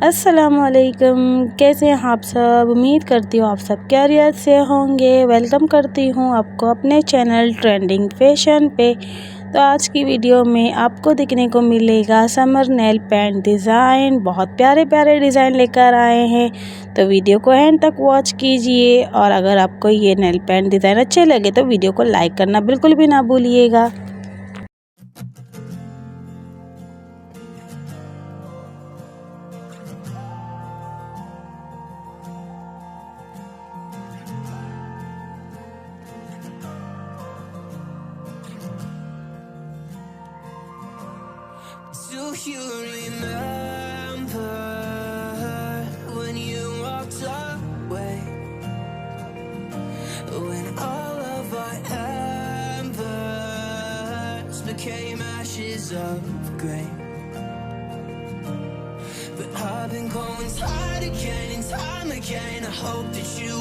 अस्सलामुअलैकुम, कैसे हैं आप सब। उम्मीद करती हूँ आप सब खैरियत से होंगे। वेलकम करती हूँ आपको अपने चैनल ट्रेंडिंग फैशन पे। तो आज की वीडियो में आपको देखने को मिलेगा समर नेल पेंट डिज़ाइन। बहुत प्यारे प्यारे डिज़ाइन लेकर आए हैं, तो वीडियो को एंड तक वॉच कीजिए। और अगर आपको ये नेल पेंट डिज़ाइन अच्छे लगे तो वीडियो को लाइक करना बिल्कुल भी ना भूलिएगा। Do you remember when you walked away? When all of our embers became ashes of grey. But I've been going time again and time again. I hope that you